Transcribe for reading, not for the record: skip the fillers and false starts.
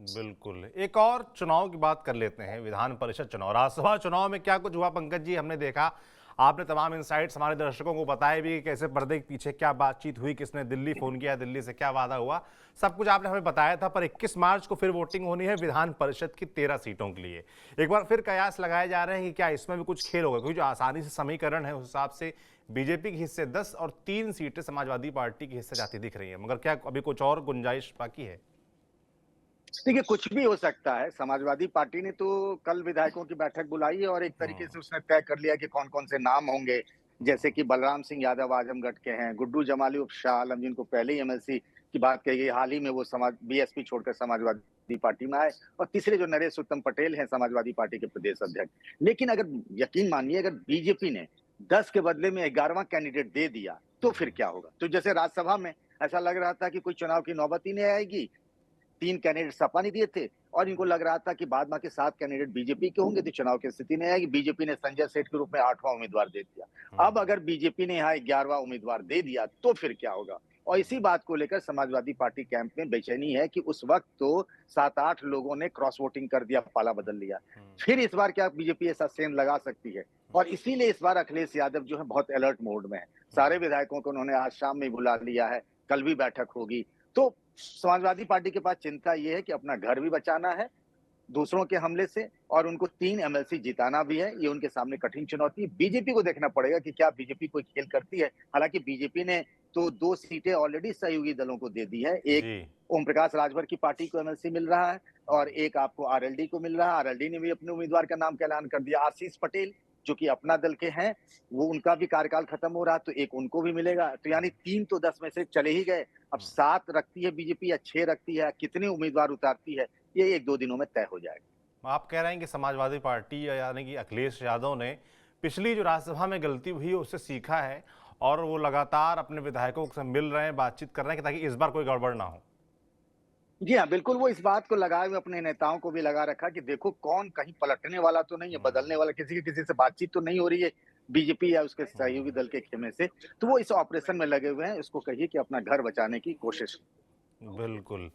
बिल्कुल। एक और चुनाव की बात कर लेते हैं, विधान परिषद चुनाव। राज्यसभा चुनाव में क्या कुछ हुआ पंकज जी, हमने देखा। आपने तमाम इनसाइट्स हमारे दर्शकों को बताए भी कि कैसे पर्दे के पीछे क्या बातचीत हुई, किसने दिल्ली फ़ोन किया, दिल्ली से क्या वादा हुआ। सब कुछ आपने हमें बताया था, पर 21 मार्च को फिर वोटिंग होनी है विधान परिषद की 13 सीटों के लिए। एक बार फिर कयास लगाए जा रहे हैं कि क्या इसमें भी कुछ खेल होगा, क्योंकि जो आसानी से समीकरण है उस हिसाब से बीजेपी के हिस्से 10 और 3 सीटें समाजवादी पार्टी के हिस्से जाती दिख रही हैं। मगर क्या अभी कुछ और गुंजाइश बाकी है? देखिए, कुछ भी हो सकता है। समाजवादी पार्टी ने तो कल विधायकों की बैठक बुलाई है और एक तरीके हुँ, से उसने तय कर लिया कि कौन-कौन से नाम होंगे। जैसे हुँ। कि बलराम सिंह यादव आजमगढ़ के हैं, गुड्डू जमाली उर्फ शाह आलम जिनको पहले ही एमएलसी की बात कही गई, हाल ही में वो समाज बीएसपी छोड़कर समाजवादी पार्टी में आए और तीसरे जो नरेश उत्तम पटेल हैं समाजवादी पार्टी के प्रदेश अध्यक्ष। लेकिन अगर यकीन मानिए अगर बीजेपी ने 10 के बदले में 11वां कैंडिडेट दे दिया, तो फिर क्या होगा? तो जैसे राज्यसभा में ऐसा लग रहा था कि कोई चुनाव की नौबत ही नहीं आएगी, 3 कैंडिडेट सपा ने दिए थे और इनको लग रहा था कि बाद बाकी 7 कैंडिडेट बीजेपी के होंगे तो चुनाव की स्थिति नहीं आएगी। बीजेपी ने संजय सेठ के रूप में 8वां उम्मीदवार दे दिया। अब हुँ, अगर बीजेपी ने यहाँ 11वां उम्मीदवार दे दिया तो फिर क्या होगा? और इसी बात को लेकर समाजवादी पार्टी कैंप में बेचैनी है कि उस वक़्त तो 7-8 लोगों ने क्रॉस वोटिंग कर दिया, पाला बदल लिया। हुँ, फिर इस बार क्या बीजेपी ऐसा सेंध लगा सकती है? हुँ, और इसीलिए इस बार अखिलेश यादव जो है बहुत अलर्ट मोड में है। सारे हुँ, विधायकों को उन्होंने आज शाम में ही बुला लिया है, कल भी बैठक होगी। तो समाजवादी पार्टी के पास चिंता ये है कि अपना घर भी बचाना है, दूसरों के हमले से और उनको 3 एमएलसी जिताना भी है, ये उनके सामने कठिन चुनौती है। बीजेपी को देखना पड़ेगा कि क्या बीजेपी कोई खेल करती है। हालाँकि बीजेपी ने तो 2 सीटें ऑलरेडी सहयोगी दलों को दे दी है। एक जी। ओम प्रकाश राजभर की पार्टी को एमएलसी मिल रहा है और हुँ, एक आपको आरएलडी को मिल रहा है। आरएलडी ने भी अपने उम्मीदवार का नाम का ऐलान कर दिया। आशीष पटेल जो कि अपना दल के हैं, वो उनका भी कार्यकाल खत्म हो रहा है, तो एक उनको भी मिलेगा। तो हुँ, यानी 3 तो 10 में से चले ही गए। अब हुँ। 7 रखती है बीजेपी या 6 रखती है, कितने उम्मीदवार उतारती है, ये 1-2 दिनों में तय हो जाएगा। आप कह रहे हैं कि समाजवादी पार्टी या यानी कि अखिलेश यादव ने पिछली जो राज्यसभा में गलती हुई है उससे सीखा है और वो लगातार अपने विधायकों से मिल रहे हैं, बातचीत कर रहे हैं कि ताकि इस बार कोई गड़बड़ ना हो। जी हाँ, बिल्कुल वो इस बात को लगाए हुए अपने नेताओं को भी लगा रखा कि देखो कौन कहीं पलटने वाला तो नहीं है, बदलने हुँ, वाला किसी से बातचीत तो नहीं हो रही है, बीजेपी या उसके सहयोगी हुँ, दल के खेमे से। तो वो इस ऑपरेशन में लगे हुए हैं, इसको कहिए कि अपना घर बचाने की कोशिश। बिल्कुल।